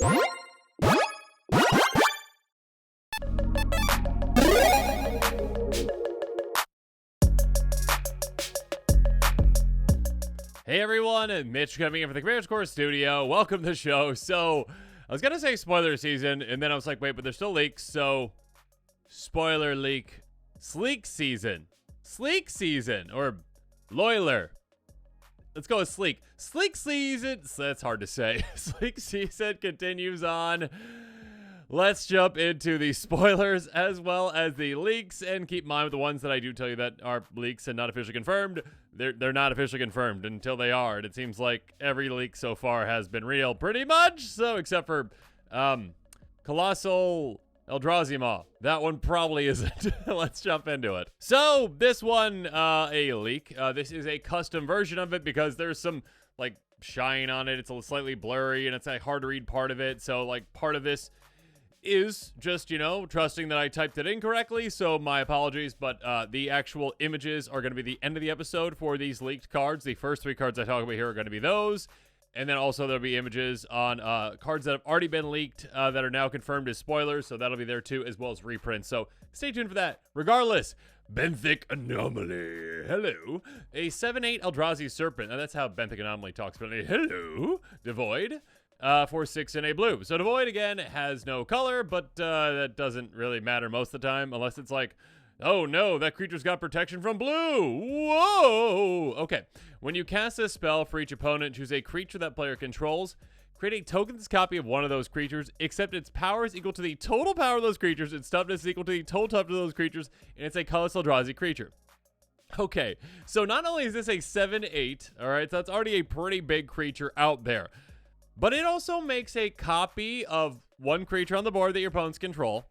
Hey everyone, Mitch coming in from the Creators Core Studio. Welcome to the show. So, I was gonna say spoiler season, and then I was like, wait, but there's still leaks, so spoiler leak. Sleek season. Sleek season, or Loiler. Let's go with Sleek. Sleek season, so that's hard to say. Sleek season continues on. Let's jump into the spoilers as well as the leaks, and keep in mind with the ones that I do tell you that are leaks and not officially confirmed. They're not officially confirmed until they are, and it seems like every leak so far has been real pretty much, so except for Colossal Eldrazi Maw. That one probably isn't. Let's jump into it. So this one, a leak. This is a custom version of it because there's some like shine on it. It's a slightly blurry and it's a hard to read part of it. So like part of this is just, you know, trusting that I typed it incorrectly, so my apologies, but the actual images are going to be the end of the episode for these leaked cards. The first 3 cards I talk about here are going to be those, and then also there'll be images on cards that have already been leaked that are now confirmed as spoilers, so that'll be there too, as well as reprints, so stay tuned for that. Regardless, Benic Anomaly. Hello. A 7/8 Eldrazi Serpent. Now that's how Benic Anomaly talks about it. Hello. Devoid. For 6 and a blue. So Devoid, again, has no color, but that doesn't really matter most of the time, unless it's like, oh no, that creature's got protection from blue. Whoa! Okay. When you cast a spell for each opponent, choose a creature that player controls. Create a tokenless copy of one of those creatures, except its power is equal to the total power of those creatures, its toughness is equal to the total toughness of those creatures, and it's a colorless Eldrazi creature. Okay, so not only is this a 7/8, alright, so that's already a pretty big creature out there, but it also makes a copy of one creature on the board that your opponents control.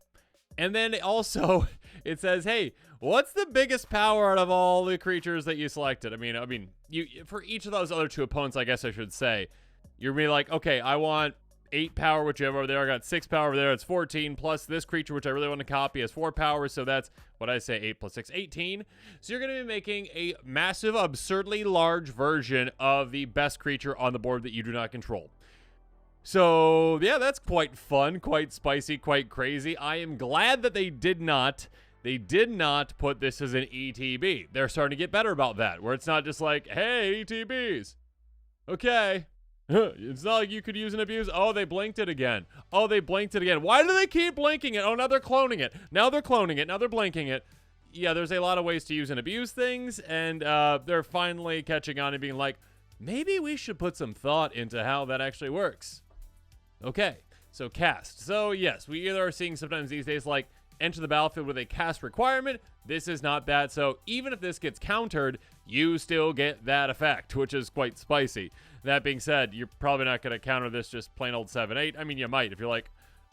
And then also, it says, hey, what's the biggest power out of all the creatures that you selected? I mean, you for each of those other 2 opponents, I guess I should say, you're going to be like, okay, I want 8 power, which you have over there. I got 6 power over there. It's 14, plus this creature, which I really want to copy, has 4 power. So that's, what I say, 8 plus 6, 18. So you're going to be making a massive, absurdly large version of the best creature on the board that you do not control. So, yeah, that's quite fun, quite spicy, quite crazy. I am glad that they did not put this as an ETB. They're starting to get better about that, where it's not just like, hey, ETBs. Okay. It's not like you could use and abuse. Oh, they blinked it again. Oh, they blinked it again. Why do they keep blinking it? Oh, now they're cloning it. Now they're cloning it. Now they're blinking it. Yeah, there's a lot of ways to use and abuse things, and they're finally catching on and being like, maybe we should put some thought into how that actually works. Okay, so cast. So yes, we either are seeing sometimes these days like enter the battlefield with a cast requirement. This is not that, so even if this gets countered, you still get that effect, which is quite spicy. That being said, you're probably not going to counter this just plain old 7/8. I mean, you might if you're like,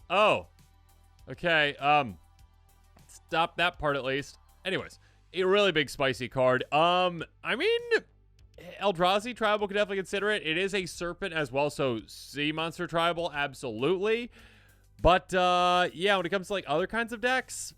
oh, okay, stop that part at least. Anyways, a really big spicy card. I mean, Eldrazi Tribal could definitely consider it. It is a Serpent as well, so Sea Monster Tribal, absolutely. But, yeah, when it comes to, like, other kinds of decks,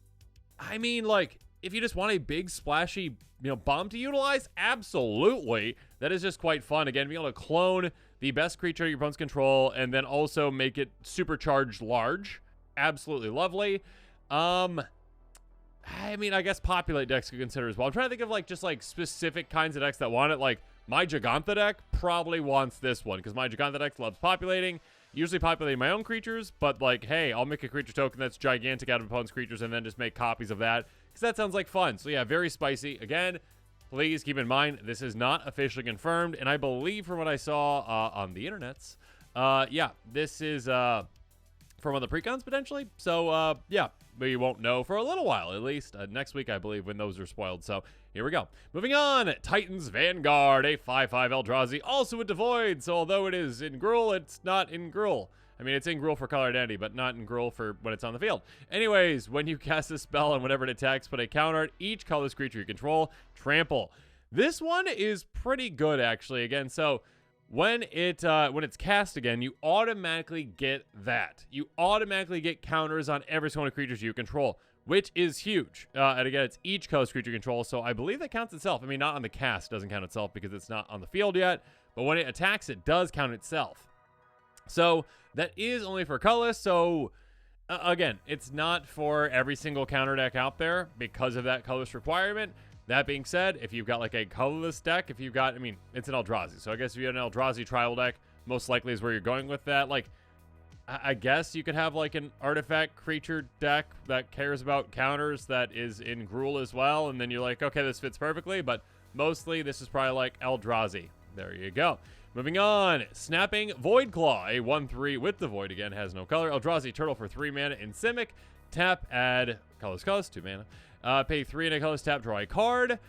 I mean, like, if you just want a big, splashy, bomb to utilize, absolutely. That is just quite fun. Again, being able to clone the best creature your opponent's control and then also make it supercharged large. Absolutely lovely. I mean, I guess populate decks could consider as well. I'm trying to think of, like, just, like, specific kinds of decks that want it. Like, my Giganta deck probably wants this one, because my Giganta deck loves populating. Usually populating my own creatures, but, like, hey, I'll make a creature token that's gigantic out of opponent's creatures and then just make copies of that, because that sounds like fun. So, yeah, very spicy. Again, please keep in mind, this is not officially confirmed, and I believe from what I saw on the internets, yeah, this is from one of the precons, potentially. So, yeah, we won't know for a little while, at least. Next week, I believe, when those are spoiled. So, here we go. Moving on, Titan's Vanguard, a 5/5 Eldrazi, also with Devoid. So, although it is in Gruul, it's not in Gruul. I mean, it's in Gruul for color identity, but not in Gruul for when it's on the field. Anyways, when you cast a spell and whenever it attacks, put a counter at each colorless creature you control, trample. This one is pretty good, actually. Again, so when it's cast again, you automatically get that. You automatically get counters on every single one of creatures you control, which is huge. And again, it's each colorless creature you control, so I believe that counts itself. I mean, not on the cast, it doesn't count itself because it's not on the field yet, but when it attacks, it does count itself. So that is only for colorless. So again, it's not for every single counter deck out there because of that colorless requirement. That being said, if you've got like a colorless deck, if you've got, I mean, it's an Eldrazi. So I guess if you have an Eldrazi tribal deck, most likely is where you're going with that. Like, I guess you could have like an artifact creature deck that cares about counters that is in Gruul as well. And then you're like, okay, this fits perfectly. But mostly this is probably like Eldrazi. There you go. Moving on. Snapping Voidclaw. A 1/3 with the Void again. Has no color. Eldrazi Turtle for 3 mana in Simic. Tap, add colors, 2 mana. Pay 3 and a colors, tap, draw a card.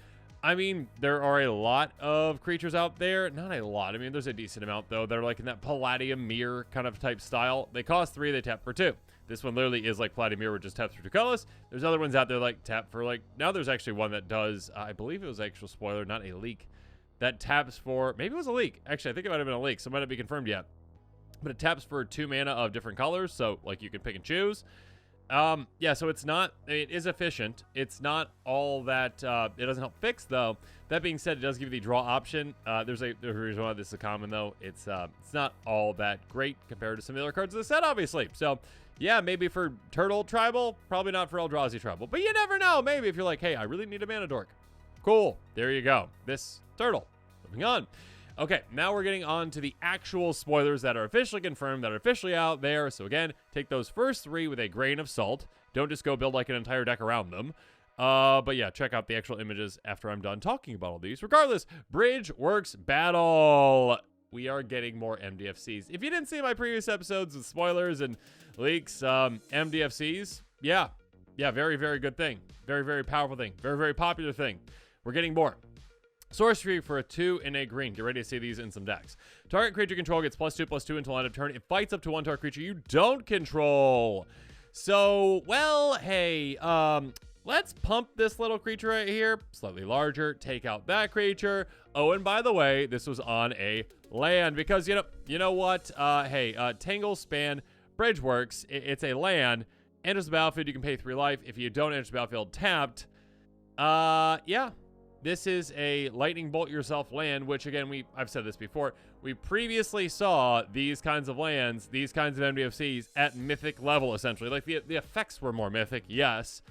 I mean, there are a lot of creatures out there. Not a lot. I mean, there's a decent amount, though. They're like in that Palladium Mirror kind of type style. They cost 3, they tap for 2. This one literally is like Palladium Mirror, just taps for 2 colors. There's other ones out there like tap for like, now there's actually one that does, I believe it was actual spoiler, not a leak, that taps for, maybe it was a leak. Actually, I think it might have been a leak, so it might not be confirmed yet. But it taps for 2 mana of different colors, so like you can pick and choose. Yeah, so it's not, it is efficient. It's not all that, it doesn't help fix, though. That being said, it does give you the draw option. There's a reason why this is common, though. It's not all that great compared to some of the other cards of the set, obviously. So, yeah, maybe for Turtle Tribal, probably not for Eldrazi Tribal. But you never know. Maybe if you're like, hey, I really need a mana dork. Cool. There you go. This Turtle. Moving on. Okay, now we're getting on to the actual spoilers that are officially confirmed, that are officially out there. So again, take those first 3 with a grain of salt. Don't just go build like an entire deck around them. But yeah, check out the actual images after I'm done talking about all these. Regardless, Bridge Works Battle. We are getting more MDFCs. If you didn't see my previous episodes with spoilers and leaks, MDFCs, yeah, very, very good thing. Very, very powerful thing. Very, very popular thing. We're getting more. Sorcery for a 2 and a green. Get ready to see these in some decks. Target creature control gets +2/+2 until end of turn. It fights up to 1 target creature you don't control. So, well, hey, let's pump this little creature right here. Slightly larger. Take out that creature. Oh, and by the way, this was on a land because, you know what? Hey, Tangle Span Bridge works. It's a land. Enters the battlefield. You can pay 3 life. If you don't enter the battlefield tapped, yeah. This is a lightning bolt yourself land, which again, I've said this before. We previously saw these kinds of lands, these kinds of MDFCs at mythic level, essentially. Like the effects were more mythic, yes.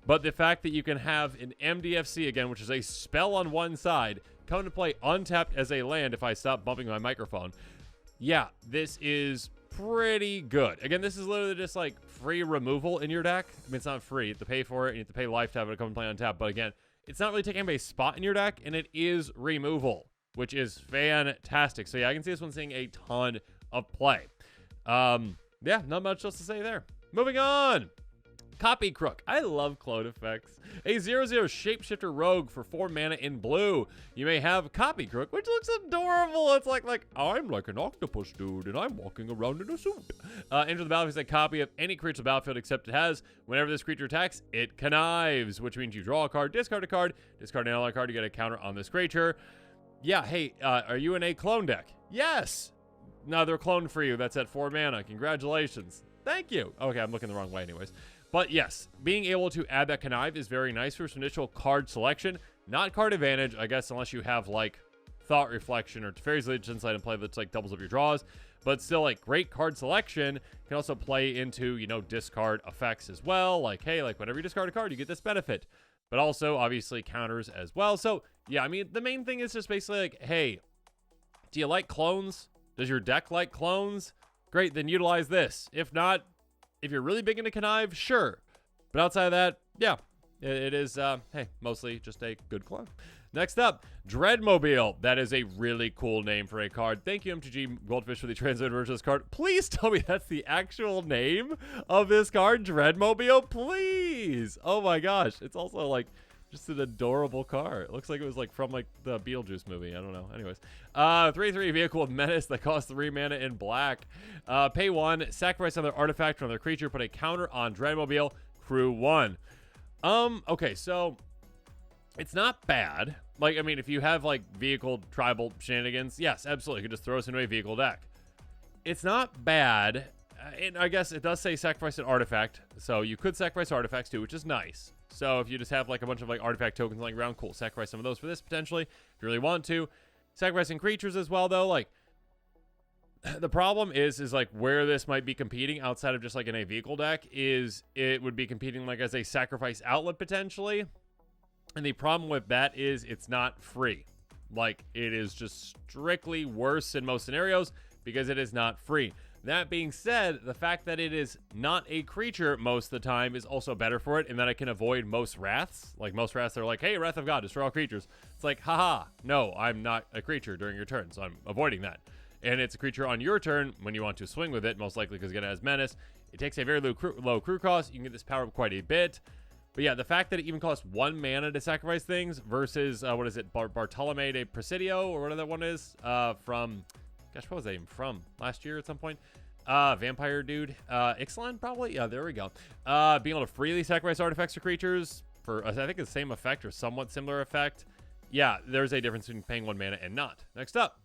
But the fact that you can have an MDFC again, which is a spell on one side, come to play untapped as a land if I stop bumping my microphone. Yeah, this is pretty good. Again, this is literally just like free removal in your deck. I mean, it's not free. You have to pay for it. And you have to pay life to have it come and play untapped. But again, it's not really taking up a spot in your deck, and it is removal, which is fantastic. So yeah, I can see this one seeing a ton of play. Yeah, not much else to say there. Moving on. Copy Crook. I love clone effects. A 0/0 shapeshifter rogue for 4 mana in blue. You may have Copy Crook, which looks adorable. It's like I'm like an octopus dude, and I'm walking around in a suit. Enter the battlefield as a copy of any creature on the battlefield except it has. Whenever this creature attacks, it connives, which means you draw a card, discard an ally card, you get a counter on this creature. Yeah, hey, are you in a clone deck? Yes. Another clone for you. That's at 4 mana. Congratulations. Thank you. Okay, I'm looking the wrong way anyways. But yes, being able to add that connive is very nice for some initial card selection. Not card advantage, I guess, unless you have like Thought Reflection or Teferi's Legion's Insight and play that's like doubles up your draws. But still, like, great card selection. Can also play into, discard effects as well. Like, hey, like whenever you discard a card, you get this benefit. But also, obviously, counters as well. So, yeah, I mean, the main thing is just basically like, hey, do you like clones? Does your deck like clones? Great, then utilize this. If not, if you're really big into connive, sure. But outside of that, yeah, it is, hey, mostly just a good clone. Next up, Dreadmobile. That is a really cool name for a card. Thank you, MTG Goldfish, for the translated version of this card. Please tell me that's the actual name of this card, Dreadmobile, please. Oh my gosh. It's also like just an adorable card. It looks like it was like from like the Beetlejuice movie. I don't know. Anyways, 3/3 vehicle of menace that costs 3 mana in black. Pay 1, sacrifice another artifact or another creature, put a counter on Dreadmobile, crew 1. Okay, so it's not bad. Like, I mean, if you have like vehicle tribal shenanigans, yes, absolutely, you could just throw us into a vehicle deck. It's not bad. And I guess it does say sacrifice an artifact, so you could sacrifice artifacts too, which is nice. So if you just have like a bunch of like artifact tokens lying around, cool, sacrifice some of those for this potentially if you really want to. Sacrificing creatures as well, though, like the problem is like where this might be competing outside of just like in a vehicle deck is it would be competing like as a sacrifice outlet potentially. And the problem with that is it's not free. Like, it is just strictly worse in most scenarios because it is not free. That being said, the fact that it is not a creature most of the time is also better for it in that it can avoid most wraths. Like, most wraths are like, hey, Wrath of God, destroy all creatures. It's like, haha, no, I'm not a creature during your turn, so I'm avoiding that. And it's a creature on your turn when you want to swing with it, most likely because it has Menace. It takes a very low crew cost. You can get this power up quite a bit. But yeah, the fact that it even costs 1 mana to sacrifice things versus, what is it, Bartolome de Presidio, or whatever that one is, from, gosh, what was that even from? Last year at some point? Vampire dude. Ixalan, probably? Yeah, there we go. Being able to freely sacrifice artifacts or creatures for, I think, the same effect or somewhat similar effect. Yeah, there's a difference between paying 1 mana and not. Next up,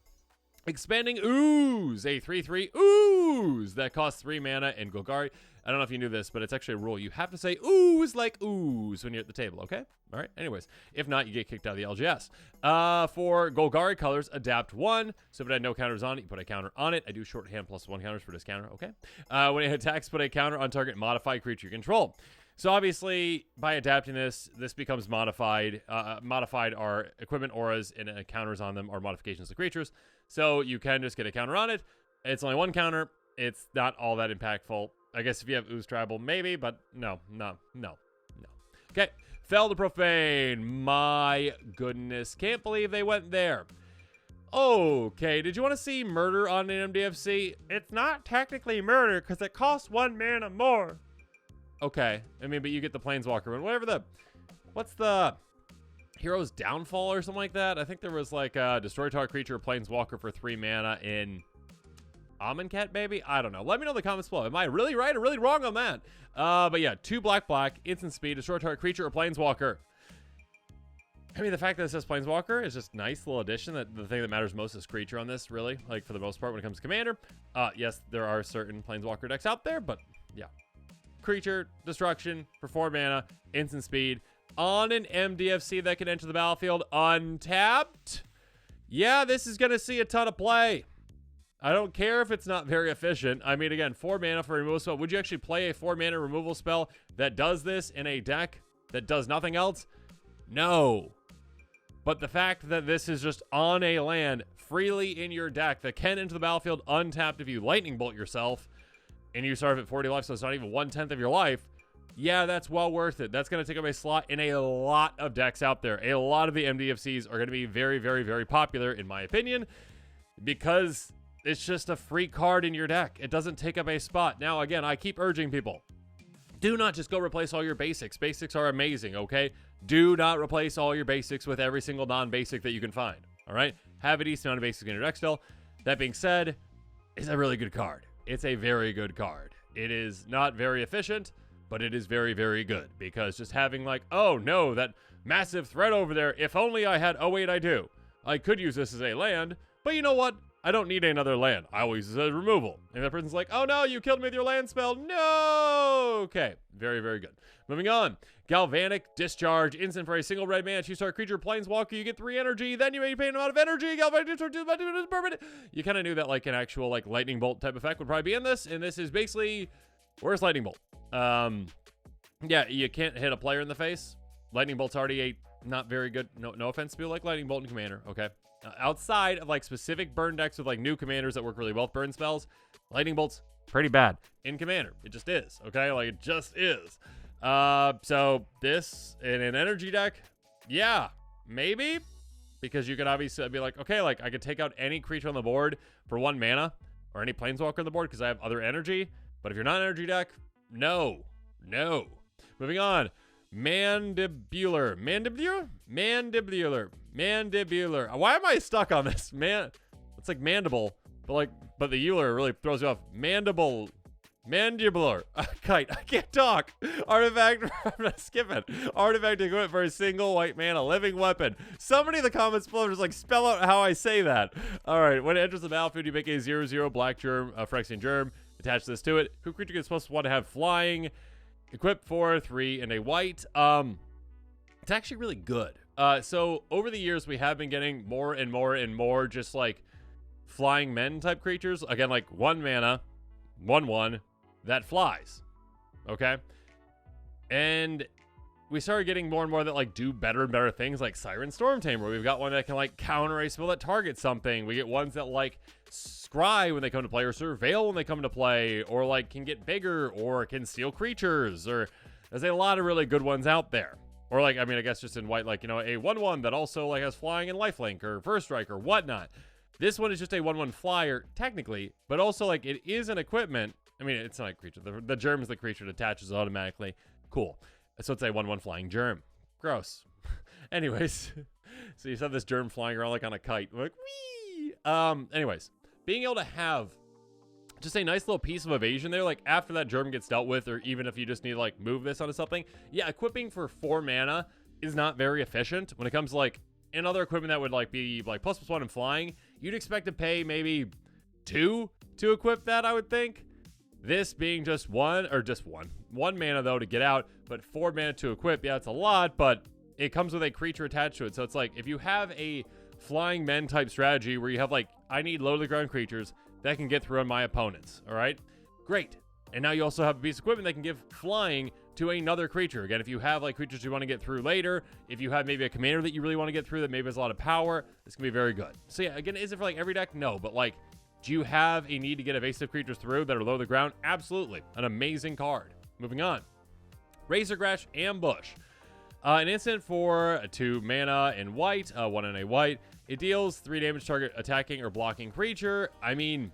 Expanding Ooze, a 3/3 Ooze that costs 3 mana in Golgari. I don't know if you knew this, but it's actually a rule. You have to say ooze like ooze when you're at the table, okay? All right, anyways. If not, you get kicked out of the LGS. For Golgari colors, adapt 1. So if it had no counters on it, you put a counter on it. I do shorthand +1 counters for this counter, okay? When it attacks, put a counter on target modified creature you control. So obviously, by adapting this becomes modified. Modified are equipment auras, and counters on them are modifications to creatures. So you can just get a counter on it. It's only 1 counter. It's not all that impactful. I guess if you have Ooze Tribal, maybe, but no. Okay, Fell to Profane. My goodness. Can't believe they went there. Okay, did you want to see murder on an MDFC? It's not technically murder because it costs 1 mana more. Okay, I mean, but you get the Planeswalker one. What's the Hero's Downfall or something like that? I think there was like a destroy target creature or Planeswalker for 3 mana in Amonkhet, maybe? I don't know. Let me know in the comments below. Am I really right or really wrong on that? But yeah, 2 black, instant speed, destroy target creature or Planeswalker. I mean, the fact that it says Planeswalker is just nice little addition. That the thing that matters most is creature on this, really. Like, for the most part, when it comes to Commander. Yes, there are certain Planeswalker decks out there, but yeah. Creature, destruction, for 4 mana, instant speed, on an MDFC that can enter the battlefield untapped. Yeah, this is going to see a ton of play. I don't care if it's not very efficient. I mean, again, 4 mana for a removal spell. Would you actually play a 4 mana removal spell that does this in a deck that does nothing else? No. But the fact that this is just on a land freely in your deck that can enter the battlefield untapped if you lightning bolt yourself and you start at 40 life, so it's not even 1/10 of your life. Yeah, that's well worth it. That's going to take up a slot in a lot of decks out there. A lot of the MDFCs are going to be very, very, very popular, in my opinion, because it's just a free card in your deck. It doesn't take up a spot. Now, again, I keep urging people, do not just go replace all your basics. Basics are amazing, okay? Do not replace all your basics with every single non-basic that you can find, all right? Have a decent amount of basics in your deck still. That being said, it's a really good card. It's a very good card. It is not very efficient, but it is very, very good, because just having like, oh no, that massive threat over there, if only I had, oh wait, I do. I could use this as a land, but you know what? I don't need another land. I will use this as removal. And that person's like, oh no, you killed me with your land spell. No! Okay, very, very good. Moving on. Galvanic Discharge. Instant for a single red mana. Choose target creature, Planeswalker. You get 3 energy. Then you may pay an amount of energy. Galvanic Discharge is permanent. You kind of knew that like an actual like lightning bolt type effect would probably be in this. And this is basically, where's lightning bolt? Yeah, you can't hit a player in the face. Lightning bolt's already a not very good. No offense to people like lightning bolt and Commander. Okay. Outside of like specific burn decks with like new commanders that work really well with burn spells, lightning bolt's pretty bad in Commander. It just is, okay? Like, it just is. So this in an energy deck, yeah, maybe, because you could obviously be like, okay, like I could take out any creature on the board for 1 mana or any Planeswalker on the board because I have other energy. But if you're not an energy deck, no. Moving on. Mandibular. Why am I stuck on this? Man, it's like mandible, but the euler really throws you off. Mandibular. Kite. I can't talk. Artifact. I'm gonna skip it. Artifact equipped for a single white mana living weapon. Somebody in the comments below just like spell out how I say that. All right. When it enters the battlefield, you make a 0/0 black germ, Phyrexian germ. Attach this to it. Who creature is supposed to want to have flying? Equipped for 3 and a white. It's actually really good. So over the years, we have been getting more and more just like flying men type creatures. Again, like 1 mana, 1/1 that flies. Okay? And we started getting more and more that like do better and better things, like Siren Stormtamer, where we've got one that can like counter a spell that targets something. We get ones that like scry when they come to play, or surveil when they come to play, or like can get bigger, or can steal creatures, or there's a lot of really good ones out there. Or like, I mean, I guess just in white, like, you know, a 1/1 that also like has flying and lifelink or first strike or whatnot. This one is just a 1/1 flyer technically, but also like it is an equipment. I mean, it's not a creature. The germ is the creature that attaches automatically. Cool. So it's a 1/1 flying germ. Gross. Anyways, so you just have this germ flying around like on a kite. Like, whee! Anyways, being able to have just a nice little piece of evasion there, like after that germ gets dealt with, or even if you just need to like move this onto something. Yeah, equipping for 4 mana is not very efficient. When it comes to like another equipment that would like be like ++1 and flying, you'd expect to pay maybe 2 to equip that, I would think. This being just 1 mana though to get out, but 4 mana to equip. Yeah, it's a lot, but it comes with a creature attached to it. So it's like if you have a flying men type strategy where you have like, I need low to the ground creatures that can get through on my opponents. All right, great. And now you also have a piece of equipment that can give flying to another creature. Again, if you have like creatures you want to get through later, if you have maybe a commander that you really want to get through that maybe has a lot of power, this can be very good. So yeah, again, is it for like every deck? No, but like, do you have a need to get evasive creatures through that are low to the ground? Absolutely. An amazing card. Moving on. Razorgrass Ambush. An instant for 2 mana in white, 1 in a white. It deals 3 damage target attacking or blocking creature. I mean,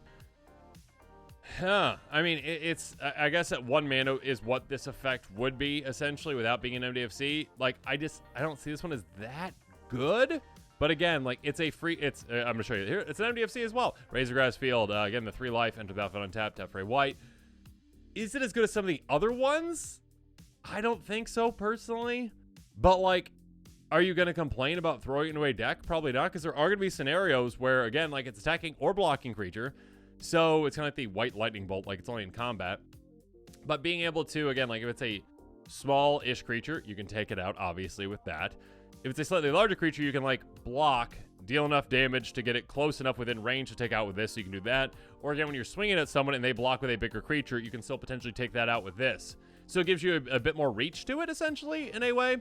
it's I guess at 1 mana is what this effect would be essentially without being an MDFC. Like, I don't see this one as that good. But again, like it's a free, I'm gonna show you here. It's an MDFC as well. Razorgrass Field. Again, the 3 life, enter the battlefield untapped, tap for a white. Is it as good as some of the other ones? I don't think so personally. But like, are you gonna complain about throwing it into a deck? Probably not, because there are gonna be scenarios where again, like it's attacking or blocking creature. So it's kind of like the white lightning bolt, like it's only in combat. But being able to, again, like if it's a small-ish creature, you can take it out obviously with that. If it's a slightly larger creature, you can like block, deal enough damage to get it close enough within range to take out with this, so you can do that. Or again, when you're swinging at someone and they block with a bigger creature, you can still potentially take that out with this. So it gives you a bit more reach to it, essentially, in a way.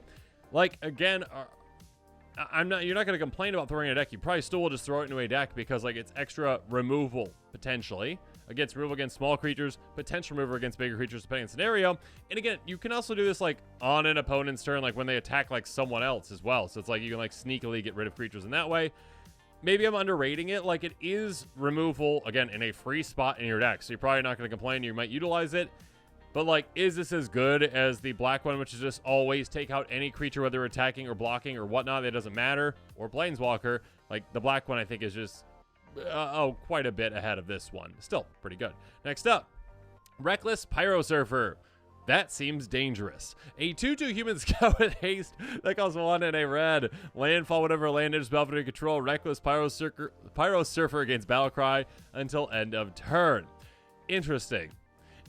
Like, again, you're not going to complain about throwing in a deck. You probably still will just throw it into a deck because like it's extra removal, potentially. Against removal against small creatures, potential removal against bigger creatures depending on scenario. And again, you can also do this like on an opponent's turn, like when they attack like someone else as well. So it's like you can like sneakily get rid of creatures in that way. Maybe I'm underrating it. Like it is removal, again, in a free spot in your deck. So you're probably not going to complain. You might utilize it. But like, is this as good as the black one, which is just always take out any creature, whether attacking or blocking or whatnot, it doesn't matter, or Planeswalker? Like the black one I think is just quite a bit ahead of this one. Still pretty good. Next up, Reckless Pyrosurfer. That seems dangerous. A 2/2 human scout with haste that costs 1 and a red. Landfall whenever land enters battlefield under control. Reckless Pyrosurfer against Battlecry until end of turn. Interesting.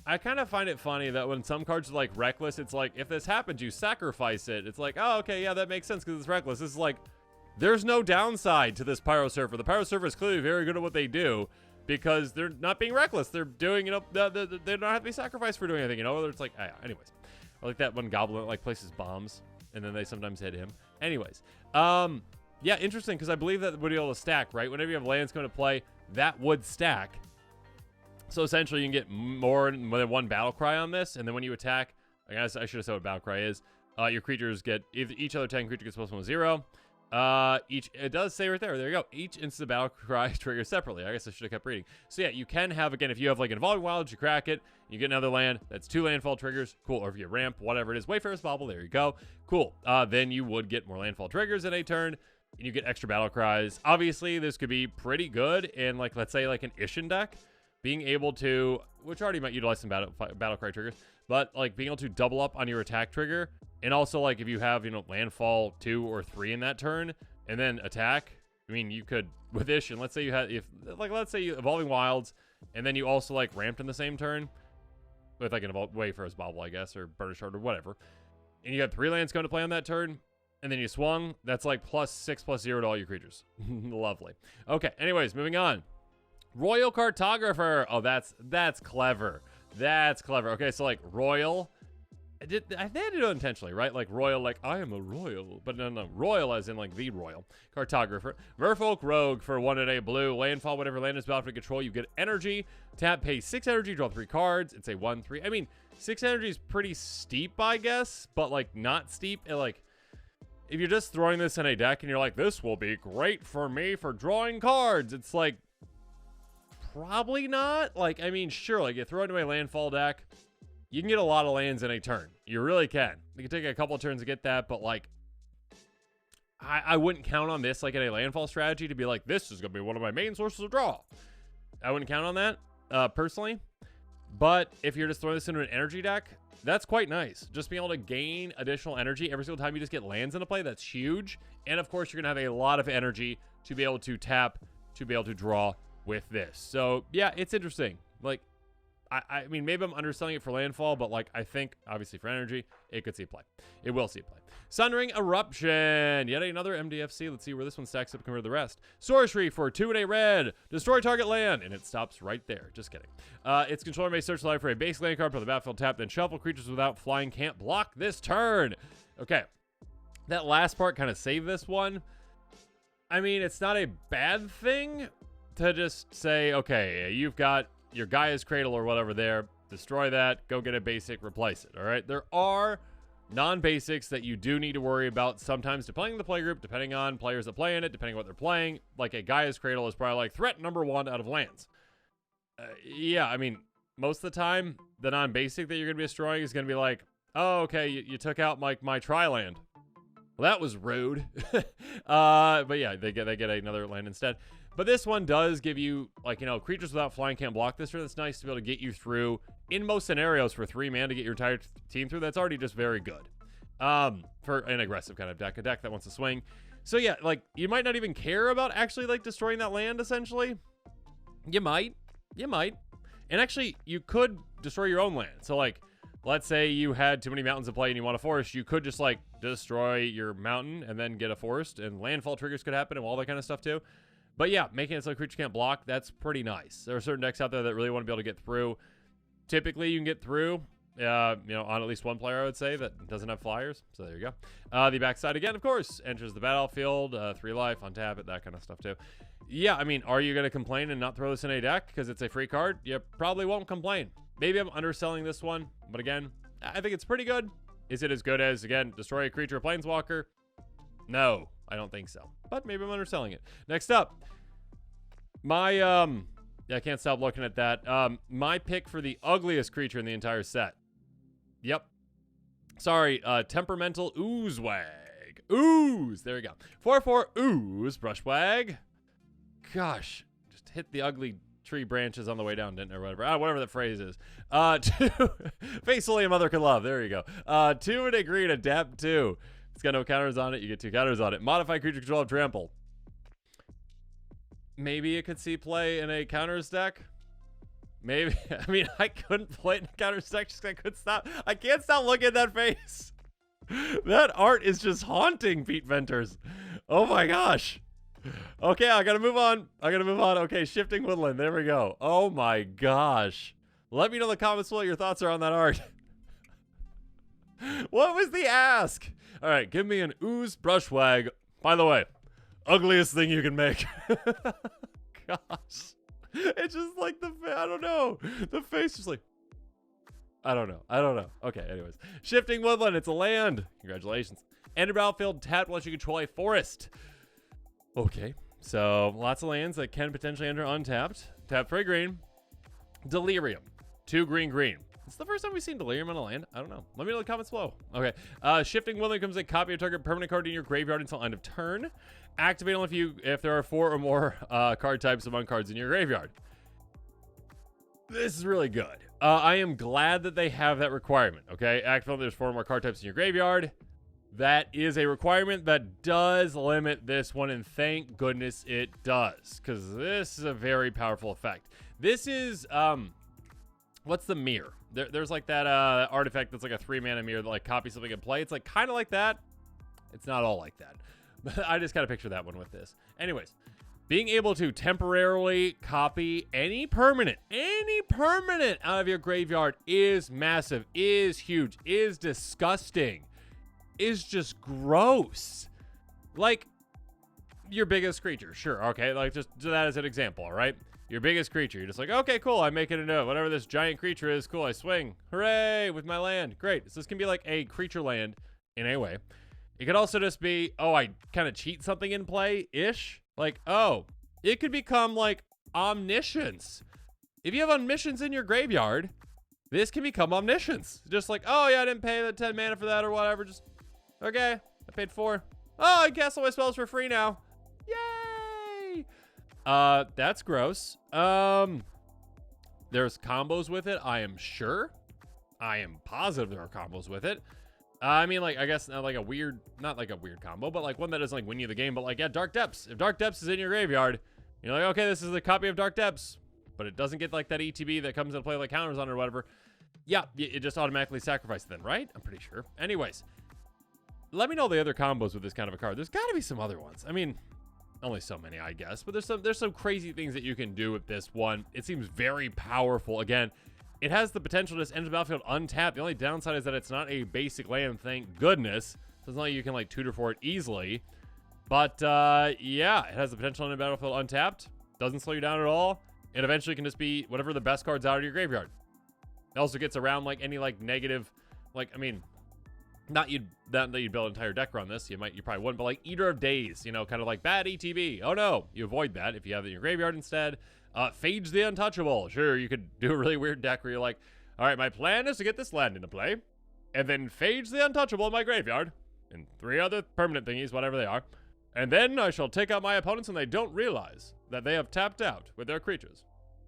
I kind of find it funny that when some cards are like Reckless, it's like if this happens, you sacrifice it. It's like, oh, okay, yeah, that makes sense because it's Reckless. This is like, there's no downside to this Pyrosurfer. The Pyrosurfer is clearly very good at what they do because they're not being reckless. They're doing, you know, they don't have to be sacrificed for doing anything, you know? It's like, anyways. I like that one goblin that, like, places bombs, and then they sometimes hit him. Anyways. Yeah, interesting, because I believe that would be able to stack, right? Whenever you have lands come to play, that would stack. So, essentially, you can get more than one Battlecry on this, and then when you attack, I guess I should have said what Battlecry is, your creatures get, each other 10 creature gets +1/+0. It does say right there you go, each instant battle cry triggers separately. I guess I should have kept reading. So yeah, you can have, again, if you have like an Evolving Wilds, you crack it, you get another land, that's 2 landfall triggers, cool. Or if you ramp, whatever it is, Wayfarer's Bauble, there you go, cool. Then you would get more landfall triggers in a turn, and you get extra battle cries. Obviously, this could be pretty good in, like, let's say like an Ishin deck, being able to, which already might utilize some battle cry triggers, but like being able to double up on your attack trigger. And also, like, if you have, you know, landfall 2 or 3 in that turn, and then attack, I mean, you could, with Ishin, let's say you had, let's say you Evolving Wilds, and then you also, like, ramped in the same turn, with, like, an Wayfarer's Bauble, I guess, or Burnish Shard, or whatever, and you had 3 lands going to play on that turn, and then you swung, that's, like, +6/+0 to all your creatures. Lovely. Okay, anyways, moving on. Royal Cartographer. Oh, that's clever. That's clever. Okay, so like Royal. I think I did it intentionally, right? Like Royal, like I am a Royal. But no. Royal as in like the Royal. Cartographer. Merfolk Rogue for 1 and a blue. Landfall, whatever land is battlefield control, you get energy. Tap, pay 6 energy, draw 3 cards. It's a 1/3. I mean, 6 energy is pretty steep, I guess. But like not steep. Like, if you're just throwing this in a deck and you're like, this will be great for me for drawing cards. It's like, probably not. Like, I mean, sure, like you throw it into a landfall deck, you can get a lot of lands in a turn. You really can. You can take a couple of turns to get that, but like, I wouldn't count on this like in a landfall strategy to be like, this is going to be one of my main sources of draw. I wouldn't count on that, personally. But if you're just throwing this into an energy deck, that's quite nice. Just being able to gain additional energy every single time you just get lands into play, that's huge. And of course, you're going to have a lot of energy to be able to tap, to be able to draw with this. So yeah, it's interesting. Like, I mean, maybe I'm underselling it for landfall, but like, I think obviously for energy, it could see play. It will see play. Sunring Eruption, yet another MDFC. Let's see where this one stacks up compared to the rest. Sorcery for 2 and a red. Destroy target land, and it stops right there. Just kidding. Its controller may search the life for a basic land card, put the battlefield tap, then shuffle. Creatures without flying can't block this turn. Okay, that last part kind of saved this one. I mean, it's not a bad thing to just say, okay, you've got your Gaia's Cradle or whatever there, destroy that, go get a basic, replace it, all right? There are non-basics that you do need to worry about sometimes, depending on the playgroup, depending on players that play in it, depending on what they're playing. Like a Gaia's Cradle is probably like threat number 1 out of lands. Yeah, I mean, most of the time, the non-basic that you're going to be destroying is going to be like, oh, okay, you took out my tri-land. Well, that was rude. But yeah, they get another land instead. But this one does give you, like, you know, creatures without flying can't block this turn. That's nice to be able to get you through, in most scenarios, for 3 mana to get your entire team through. That's already just very good. For an aggressive kind of deck, a deck that wants to swing. So yeah, like, you might not even care about actually, like, destroying that land, essentially. You might. And actually, you could destroy your own land. So, like, let's say you had too many mountains to play and you want a forest, you could just, like, destroy your mountain and then get a forest, and landfall triggers could happen and all that kind of stuff, too. But yeah, making it so creatures can't block, that's pretty nice. There are certain decks out there that really want to be able to get through. Typically, you can get through, you know, on at least one player, I would say, that doesn't have flyers. So there you go. The backside, again, of course, enters the battlefield, 3 life, untap it, that kind of stuff, too. Yeah, I mean, are you going to complain and not throw this in a deck because it's a free card? You probably won't complain. Maybe I'm underselling this one, but again, I think it's pretty good. Is it as good as, again, destroy a creature, planeswalker? No, I don't think so. But maybe I'm underselling it. Next up, my, I can't stop looking at that. My pick for the ugliest creature in the entire set. Yep. Sorry, Temperamental Ooze Wag. Ooze! There we go. 4/4 Ooze, Brushwag. Gosh, just hit the ugly tree branches on the way down, didn't it, or whatever. Whatever that phrase is. 2, faithfully a mother could love. There you go. 2 and a green, adapt 2. It's got no counters on it. You get 2 counters on it. Modify creature control of trample. Maybe it could see play in a counters deck. Maybe. I mean, I couldn't play it in a counters deck just because I can't stop looking at that face. That art is just haunting, Pete Venters. Oh my gosh. Okay, I gotta move on. Okay, shifting Woodland. There we go. Oh my gosh. Let me know in the comments what your thoughts are on that art. What was the ask? All right, give me an Ooze Brushwag. By the way, ugliest thing you can make. Gosh. It's just like I don't know. The face is like, I don't know. Okay, anyways. Shifting Woodland, it's a land. Congratulations. Enter battlefield, tap once you control a forest. Okay, so lots of lands that can potentially enter untapped. Tap for a green. Delirium. 2 green. It's the first time we've seen Delirium on a land. I don't know. Let me know in the comments below. Okay. Shifting Woodland comes a copy of target permanent card in your graveyard until end of turn. Activate only if there are 4 or more card types among cards in your graveyard. This is really good. I am glad that they have that requirement. Okay. Activate only if there's 4 or more card types in your graveyard. That is a requirement that does limit this one, and thank goodness it does, because this is a very powerful effect. This is, what's the mirror? There's like that artifact that's like a 3-mana mirror that like copies something in play. It's like kind of like that. It's not all like that. But I just got to picture that one with this. Anyways, being able to temporarily copy any permanent out of your graveyard is massive, is huge, is disgusting, is just gross. Like, your biggest creature, sure, okay, like just do that as an example, all right? Your biggest creature, you're just like, okay, cool, I make it a note. Whatever this giant creature is, cool, I swing. Hooray, with my land. Great. So this can be like a creature land in a way. It could also just be, oh, I kind of cheat something in play-ish. Like, oh, it could become like Omniscience. If you have Omniscience in your graveyard, this can become Omniscience. Just like, oh yeah, I didn't pay the 10 mana for that or whatever. Just, okay, I paid 4. Oh, I cast all my spells for free now. Yay! That's gross. There's combos with it, I am sure. I am positive there are combos with it. I mean, like, I guess not like a weird combo, but like one that doesn't like win you the game. But like, yeah, Dark Depths. If Dark Depths is in your graveyard, you're like, okay, this is a copy of Dark Depths, but it doesn't get like that ETB that comes into play like counters on it or whatever. Yeah, it just automatically sacrifices then, right? I'm pretty sure. Anyways, let me know the other combos with this kind of a card. There's got to be some other ones. I mean, only so many, I guess, but there's some crazy things that you can do with this one. It seems very powerful. Again, it has the potential to just enter the battlefield untapped. The only downside is that it's not a basic land, thank goodness. So it's not like you can like tutor for it easily. But yeah, it has the potential to enter the battlefield untapped. Doesn't slow you down at all. It eventually can just be whatever the best cards out of your graveyard. It also gets around like any like negative, like, I mean, not that you'd build an entire deck around this. You probably wouldn't, but like Eater of Days, you know, kind of like bad ETB. Oh no, you avoid that if you have it in your graveyard instead. Phage the Untouchable. Sure, you could do a really weird deck where you're like, all right, my plan is to get this land into play, and then Phage the Untouchable in my graveyard, and 3 other permanent thingies, whatever they are, and then I shall take out my opponents and they don't realize that they have tapped out with their creatures,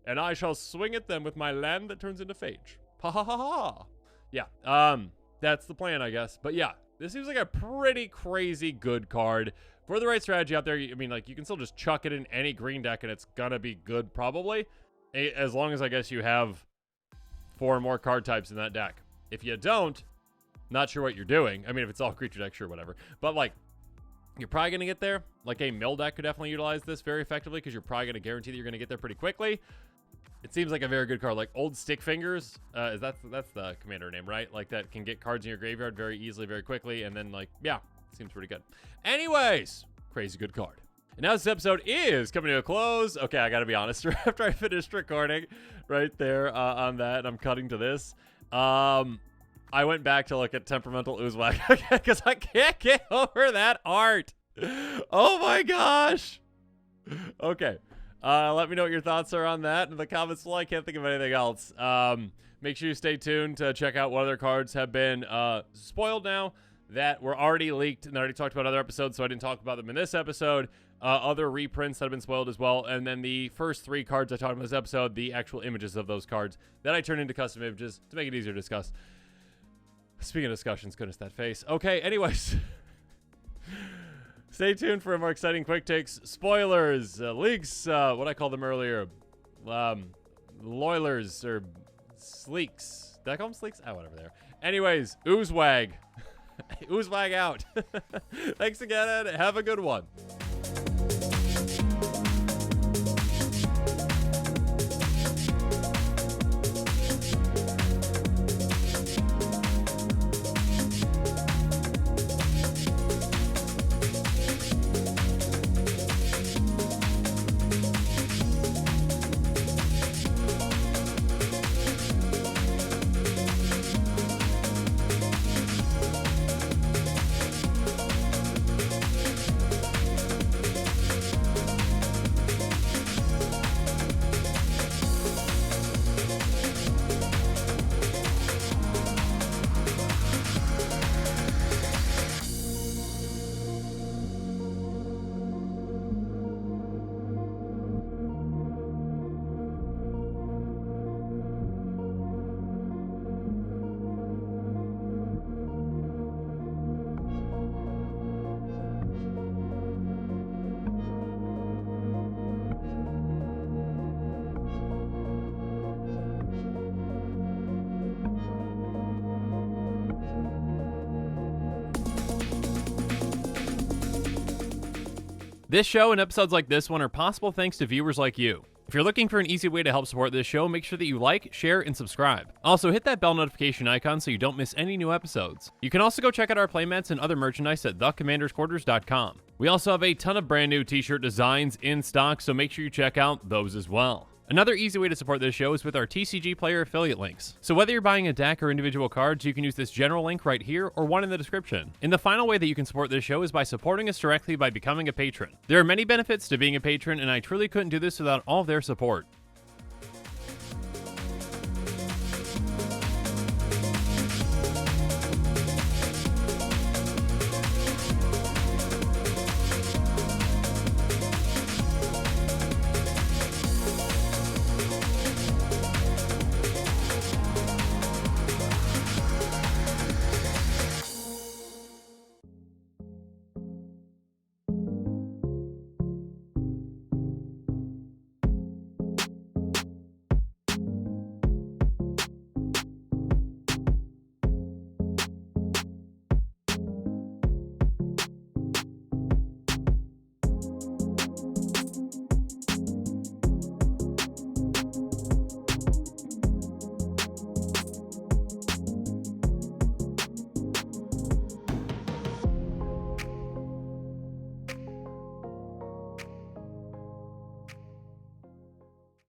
and I shall swing at them with my land that turns into Phage. Ha ha ha ha. Yeah, that's the plan, I guess. But yeah, this seems like a pretty crazy good card. For the right strategy out there, I mean, like, you can still just chuck it in any green deck and it's gonna be good, probably. As long as, I guess, you have 4 or more card types in that deck. If you don't, not sure what you're doing. I mean, if it's all creature deck, sure, whatever. But, like, you're probably gonna get there. Like, a mill deck could definitely utilize this very effectively because you're probably gonna guarantee that you're gonna get there pretty quickly. It seems like a very good card. Like, Old Stick Fingers, that's the commander name, right? Like, that can get cards in your graveyard very easily, very quickly, and then, like, yeah. Seems pretty good. Anyways, crazy good card. And now this episode is coming to a close. Okay, I gotta be honest. After I finished recording right there on that, and I'm cutting to this, I went back to look at Temperamental Ooze because I can't get over that art. Oh my gosh. Okay. Let me know what your thoughts are on that in the comments below. I can't think of anything else. Make sure you stay tuned to check out what other cards have been spoiled now that were already leaked and I already talked about other episodes, so I didn't talk about them in this episode. Other reprints that have been spoiled as well. And then the first 3 cards I talked about in this episode, the actual images of those cards that I turned into custom images to make it easier to discuss. Speaking of discussions, goodness, that face. Okay, anyways. Stay tuned for more exciting quick takes, spoilers, leaks, what I called them earlier, loilers, or sleeks. Did I call them sleeks? Oh, whatever they are. Anyways, Oozewag. Oozewag out. Thanks again, and have a good one. This show and episodes like this one are possible thanks to viewers like you. If you're looking for an easy way to help support this show, make sure that you like, share, and subscribe. Also, hit that bell notification icon so you don't miss any new episodes. You can also go check out our playmats and other merchandise at thecommandersquarters.com. We also have a ton of brand new t-shirt designs in stock, so make sure you check out those as well. Another easy way to support this show is with our TCG player affiliate links. So whether you're buying a deck or individual cards, you can use this general link right here or one in the description. And the final way that you can support this show is by supporting us directly by becoming a patron. There are many benefits to being a patron, and I truly couldn't do this without all of their support.